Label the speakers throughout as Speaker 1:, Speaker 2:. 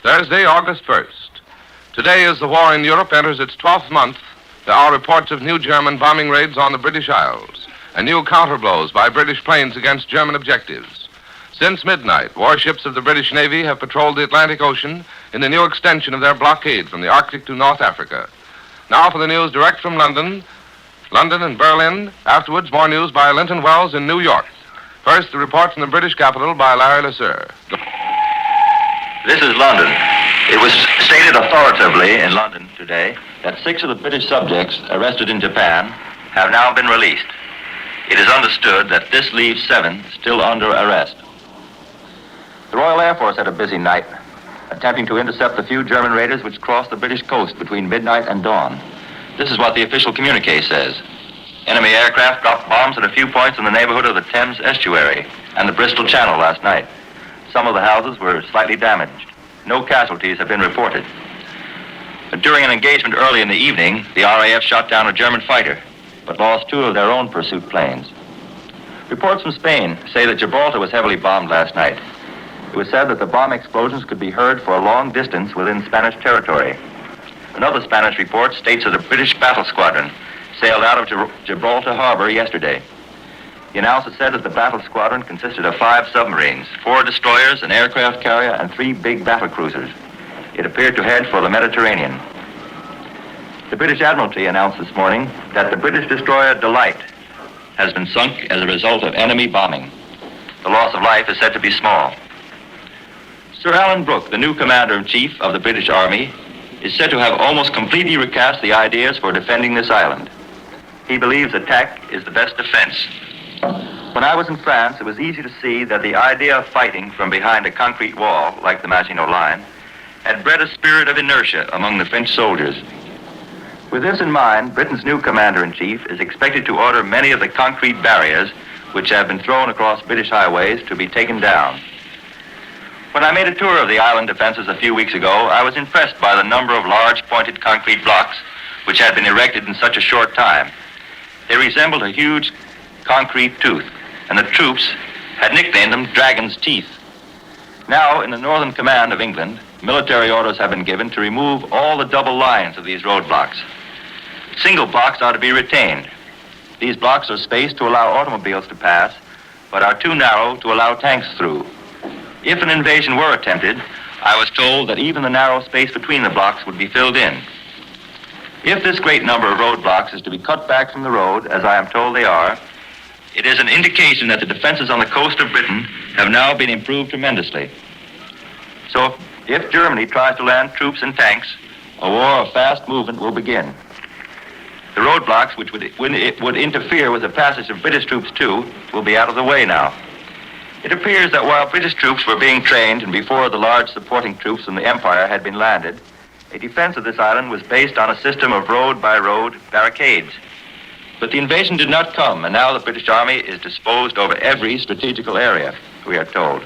Speaker 1: Thursday, August 1st. Today, as the war in Europe enters its 12th month, there are reports of new German bombing raids on the British Isles and new counterblows by British planes against German objectives. Since midnight, warships of the British Navy have patrolled the Atlantic Ocean in the new extension of their blockade from the Arctic to North Africa. Now for the news direct from London and Berlin. Afterwards, more news by Linton Wells in New York. First, the report from the British capital by Larry LeSueur.
Speaker 2: This is London. It was stated authoritatively in London today that 6 of the British subjects arrested in Japan have now been released. It is understood that this leaves 7 still under arrest. The Royal Air Force had a busy night, attempting to intercept the few German raiders which crossed the British coast between midnight and dawn. This is what the official communique says. Enemy aircraft dropped bombs at a few points in the neighborhood of the Thames estuary and the Bristol Channel last night. Some of the houses were slightly damaged. No casualties have been reported. During an engagement early in the evening, the RAF shot down a German fighter, but lost 2 of their own pursuit planes. Reports from Spain say that Gibraltar was heavily bombed last night. It was said that the bomb explosions could be heard for a long distance within Spanish territory. Another Spanish report states that a British battle squadron sailed out of Gibraltar Harbor yesterday. The announcer said that the battle squadron consisted of 5 submarines, 4 destroyers, an aircraft carrier, and 3 big battle cruisers. It appeared to head for the Mediterranean. The British Admiralty announced this morning that the British destroyer Delight has been sunk as a result of enemy bombing. The loss of life is said to be small. Sir Alan Brooke, the new Commander-in-Chief of the British Army, is said to have almost completely recast the ideas for defending this island. He believes attack is the best defense. When I was in France, it was easy to see that the idea of fighting from behind a concrete wall, like the Maginot Line, had bred a spirit of inertia among the French soldiers. With this in mind, Britain's new Commander-in-Chief is expected to order many of the concrete barriers which have been thrown across British highways to be taken down. When I made a tour of the island defenses a few weeks ago, I was impressed by the number of large pointed concrete blocks which had been erected in such a short time. They resembled a huge concrete tooth, and the troops had nicknamed them Dragon's Teeth. Now, in the Northern Command of England, military orders have been given to remove all the double lines of these roadblocks. Single blocks are to be retained. These blocks are spaced to allow automobiles to pass, but are too narrow to allow tanks through. If an invasion were attempted, I was told that even the narrow space between the blocks would be filled in. If this great number of roadblocks is to be cut back from the road, as I am told they are, it is an indication that the defenses on the coast of Britain have now been improved tremendously. So if Germany tries to land troops and tanks, a war of fast movement will begin. The roadblocks, which would interfere with the passage of British troops too, will be out of the way now. It appears that while British troops were being trained and before the large supporting troops from the Empire had been landed, a defense of this island was based on a system of road-by-road barricades. But the invasion did not come, and now the British Army is disposed over every strategical area, we are told.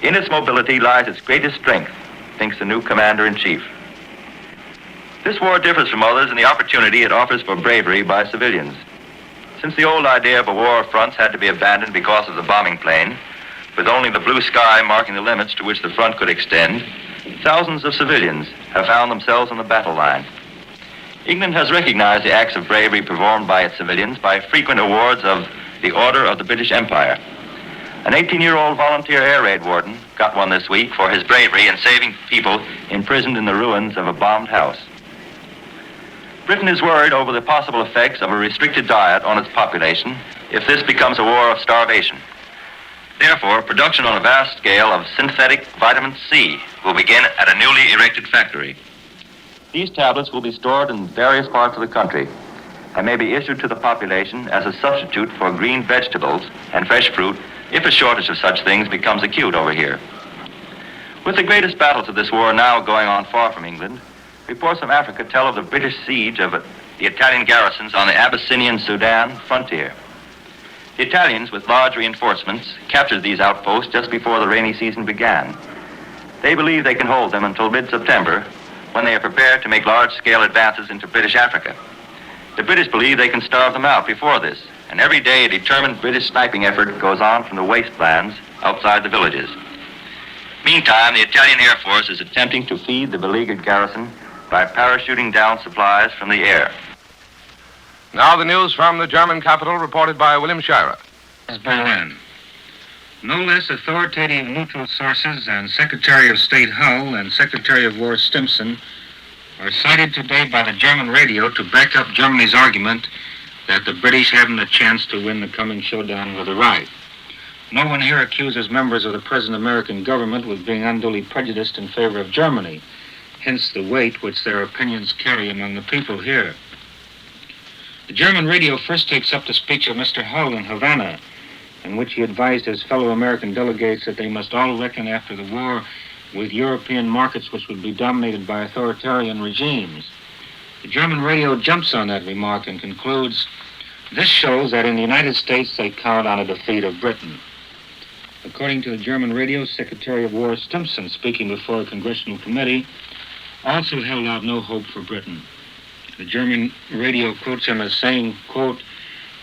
Speaker 2: In its mobility lies its greatest strength, thinks the new Commander-in-Chief. This war differs from others in the opportunity it offers for bravery by civilians. Since the old idea of a war of fronts had to be abandoned because of the bombing plane, with only the blue sky marking the limits to which the front could extend, thousands of civilians have found themselves on the battle line. England has recognized the acts of bravery performed by its civilians by frequent awards of the Order of the British Empire. An 18-year-old volunteer air raid warden got one this week for his bravery in saving people imprisoned in the ruins of a bombed house. Britain is worried over the possible effects of a restricted diet on its population if this becomes a war of starvation. Therefore, production on a vast scale of synthetic vitamin C will begin at a newly erected factory. These tablets will be stored in various parts of the country and may be issued to the population as a substitute for green vegetables and fresh fruit if a shortage of such things becomes acute over here. With the greatest battles of this war now going on far from England, reports from Africa tell of the British siege of the Italian garrisons on the Abyssinian-Sudan frontier. The Italians, with large reinforcements, captured these outposts just before the rainy season began. They believe they can hold them until mid-September, when they are prepared to make large-scale advances into British Africa. The British believe they can starve them out before this, and every day a determined British sniping effort goes on from the wastelands outside the villages. Meantime, the Italian Air Force is attempting to feed the beleaguered garrison by parachuting down supplies from the air.
Speaker 1: Now the news from the German capital, reported by William Shirer.
Speaker 3: Berlin. No less authoritative neutral sources than Secretary of State Hull and Secretary of War Stimson are cited today by the German radio to back up Germany's argument that the British haven't a chance to win the coming showdown with the right. No one here accuses members of the present American government with being unduly prejudiced in favor of Germany, hence the weight which their opinions carry among the people here. The German radio first takes up the speech of Mr. Hull in Havana, in which he advised his fellow American delegates that they must all reckon after the war with European markets which would be dominated by authoritarian regimes. The German radio jumps on that remark and concludes, "This shows that in the United States they count on a defeat of Britain." According to the German radio, Secretary of War Stimson, speaking before a congressional committee, also held out no hope for Britain. The German radio quotes him as saying, quote,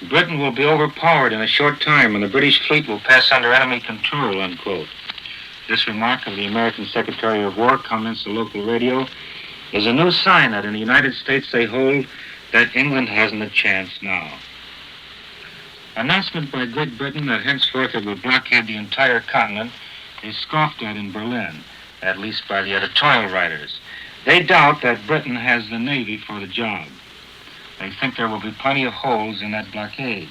Speaker 3: "Britain will be overpowered in a short time and the British fleet will pass under enemy control," unquote. This remark of the American Secretary of War, comments the local radio, is a new sign that in the United States they hold that England hasn't a chance now. Announcement by Great Britain that henceforth it will blockade the entire continent is scoffed at in Berlin, at least by the editorial writers. They doubt that Britain has the Navy for the job. They think there will be plenty of holes in that blockade.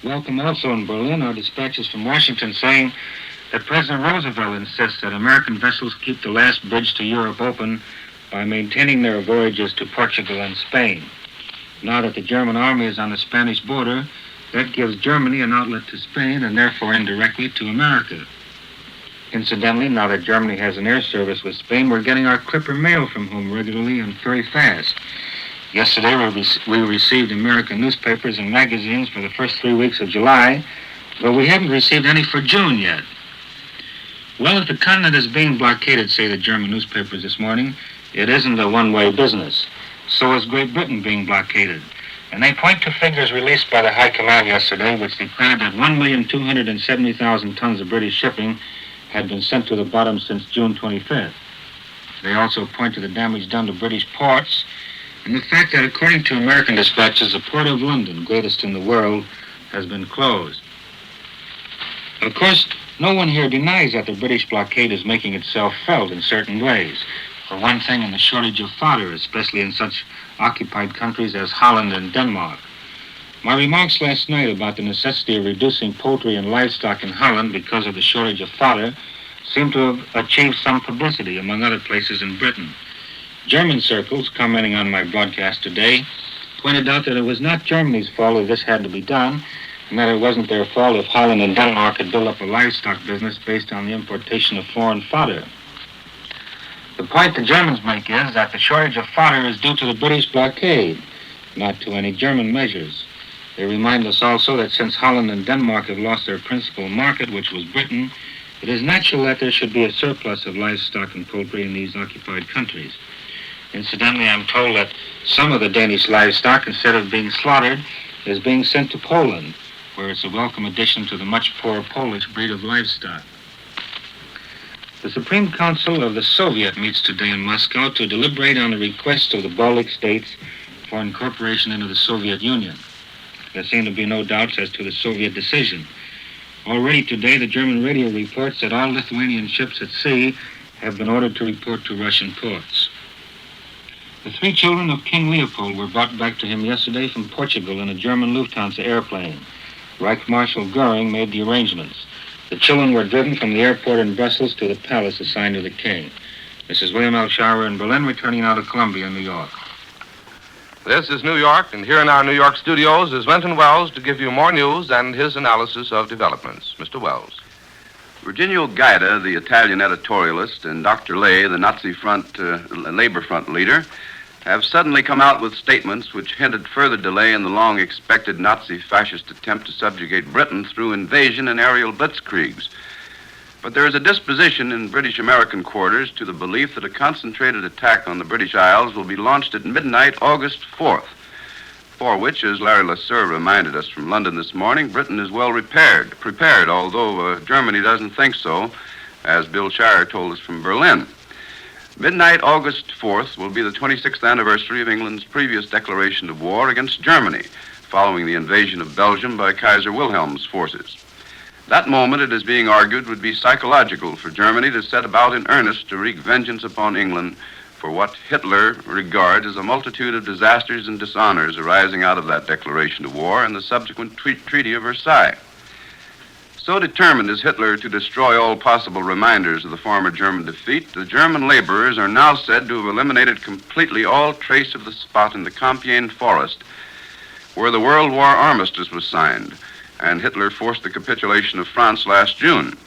Speaker 3: Welcome also in Berlin are dispatches from Washington saying that President Roosevelt insists that American vessels keep the last bridge to Europe open by maintaining their voyages to Portugal and Spain. Now that the German army is on the Spanish border, that gives Germany an outlet to Spain and therefore indirectly to America. Incidentally, now that Germany has an air service with Spain, we're getting our Clipper mail from home regularly and very fast. Yesterday, we received American newspapers and magazines for the first 3 weeks of July, but we haven't received any for June yet. Well, if the continent is being blockaded, say the German newspapers this morning, it isn't a one-way business. So is Great Britain being blockaded. And they point to figures released by the High Command yesterday, which declared that 1,270,000 tons of British shipping had been sent to the bottom since June 25th. They also point to the damage done to British ports and the fact that, according to American dispatches, the Port of London, greatest in the world, has been closed. Of course, no one here denies that the British blockade is making itself felt in certain ways. For one thing, in the shortage of fodder, especially in such occupied countries as Holland and Denmark. My remarks last night about the necessity of reducing poultry and livestock in Holland because of the shortage of fodder seem to have achieved some publicity, among other places in Britain. German circles, commenting on my broadcast today, pointed out that it was not Germany's fault that this had to be done, and that it wasn't their fault if Holland and Denmark had built up a livestock business based on the importation of foreign fodder. The point the Germans make is that the shortage of fodder is due to the British blockade, not to any German measures. They remind us also that since Holland and Denmark have lost their principal market, which was Britain, it is natural that there should be a surplus of livestock and poultry in these occupied countries. Incidentally, I'm told that some of the Danish livestock, instead of being slaughtered, is being sent to Poland, where it's a welcome addition to the much poorer Polish breed of livestock. The Supreme Council of the Soviet meets today in Moscow to deliberate on the request of the Baltic states for incorporation into the Soviet Union. There seem to be no doubts as to the Soviet decision. Already today, the German radio reports that all Lithuanian ships at sea have been ordered to report to Russian ports. The 3 children of King Leopold were brought back to him yesterday from Portugal in a German Lufthansa airplane. Reich Marshal Goering made the arrangements. The children were driven from the airport in Brussels to the palace assigned to the king. This is William L. Shirer in Berlin, returning now to Columbia, New York.
Speaker 1: This is New York, and here in our New York studios is Wenton Wells to give you more news and his analysis of developments. Mr. Wells.
Speaker 4: Virginio Gaeta, the Italian editorialist, and Dr. Ley, the Nazi Labor Front leader, have suddenly come out with statements which hinted further delay in the long-expected Nazi-fascist attempt to subjugate Britain through invasion and aerial blitzkriegs. But there is a disposition in British-American quarters to the belief that a concentrated attack on the British Isles will be launched at midnight, August 4th, for which, as Larry Lasser reminded us from London this morning, Britain is well prepared, although Germany doesn't think so, as Bill Shire told us from Berlin. Midnight, August 4th, will be the 26th anniversary of England's previous declaration of war against Germany, following the invasion of Belgium by Kaiser Wilhelm's forces. That moment, it is being argued, would be psychological for Germany to set about in earnest to wreak vengeance upon England for what Hitler regards as a multitude of disasters and dishonors arising out of that declaration of war and the subsequent Treaty of Versailles. So determined is Hitler to destroy all possible reminders of the former German defeat, the German laborers are now said to have eliminated completely all trace of the spot in the Compiègne forest where the World War armistice was signed, and Hitler forced the capitulation of France last June.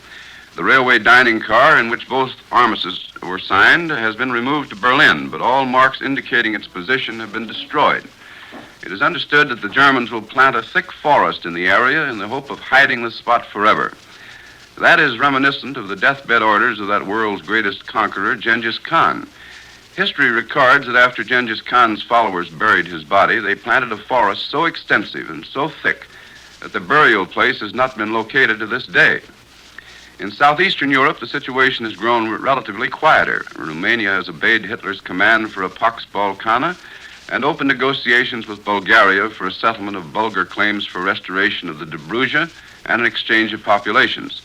Speaker 4: The railway dining car in which both armistices were signed has been removed to Berlin, but all marks indicating its position have been destroyed. It is understood that the Germans will plant a thick forest in the area in the hope of hiding the spot forever. That is reminiscent of the deathbed orders of that world's greatest conqueror, Genghis Khan. History records that after Genghis Khan's followers buried his body, they planted a forest so extensive and so thick that the burial place has not been located to this day. In southeastern Europe, the situation has grown relatively quieter. Romania has obeyed Hitler's command for a Pax Balkana and opened negotiations with Bulgaria for a settlement of Bulgar claims for restoration of the Dobruja and an exchange of populations.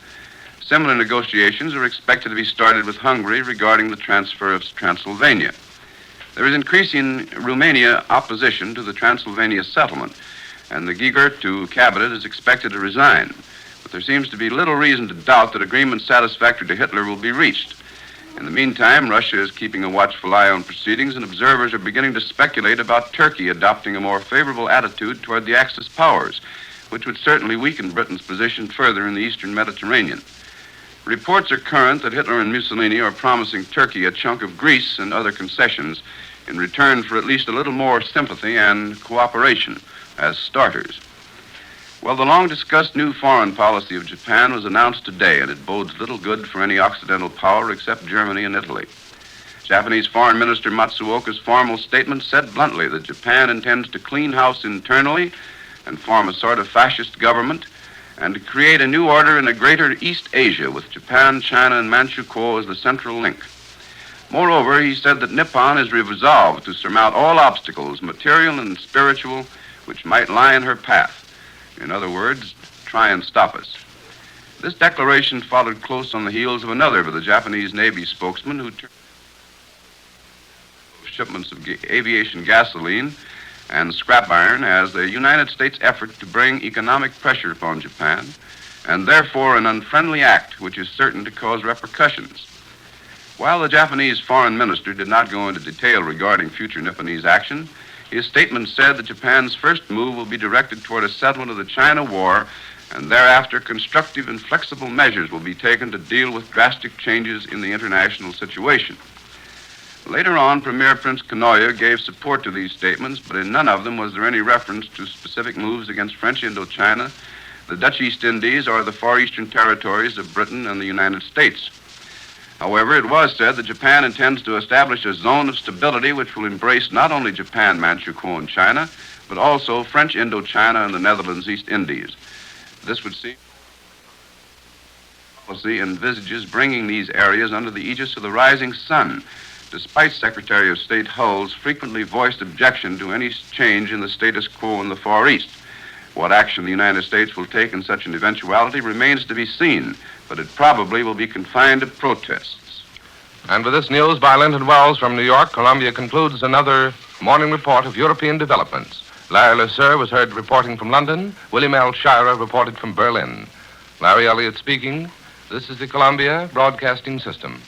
Speaker 4: Similar negotiations are expected to be started with Hungary regarding the transfer of Transylvania. There is increasing Romania opposition to the Transylvania settlement, and the Gigurtu cabinet is expected to resign. But there seems to be little reason to doubt that agreement satisfactory to Hitler will be reached. In the meantime, Russia is keeping a watchful eye on proceedings, and observers are beginning to speculate about Turkey adopting a more favorable attitude toward the Axis powers, which would certainly weaken Britain's position further in the eastern Mediterranean. Reports are current that Hitler and Mussolini are promising Turkey a chunk of Greece and other concessions in return for at least a little more sympathy and cooperation as starters. Well, the long-discussed new foreign policy of Japan was announced today, and it bodes little good for any Occidental power except Germany and Italy. Japanese Foreign Minister Matsuoka's formal statement said bluntly that Japan intends to clean house internally and form a sort of fascist government and to create a new order in a greater East Asia with Japan, China, and Manchukuo as the central link. Moreover, he said that Nippon is resolved to surmount all obstacles, material and spiritual, which might lie in her path. In other words, try and stop us. This declaration followed close on the heels of another of the Japanese Navy spokesman who turned shipments of aviation gasoline and scrap iron as the United States effort to bring economic pressure upon Japan, and therefore an unfriendly act which is certain to cause repercussions. While the Japanese foreign minister did not go into detail regarding future Nipponese action, his statement said that Japan's first move will be directed toward a settlement of the China War, and thereafter constructive and flexible measures will be taken to deal with drastic changes in the international situation. Later on, Premier Prince Kanoya gave support to these statements, but in none of them was there any reference to specific moves against French Indochina, the Dutch East Indies, or the Far Eastern territories of Britain and the United States. However, it was said that Japan intends to establish a zone of stability which will embrace not only Japan, Manchukuo, and China, but also French Indochina and the Netherlands East Indies. This would seem policy envisages bringing these areas under the aegis of the rising sun, despite Secretary of State Hull's frequently voiced objection to any change in the status quo in the Far East. What action the United States will take in such an eventuality remains to be seen, but it probably will be confined to protests.
Speaker 1: And with this news by Linton Wells from New York, Columbia concludes another morning report of European developments. Larry LeSueur was heard reporting from London. William L. Shirer reported from Berlin. Larry Elliott speaking. This is the Columbia Broadcasting System.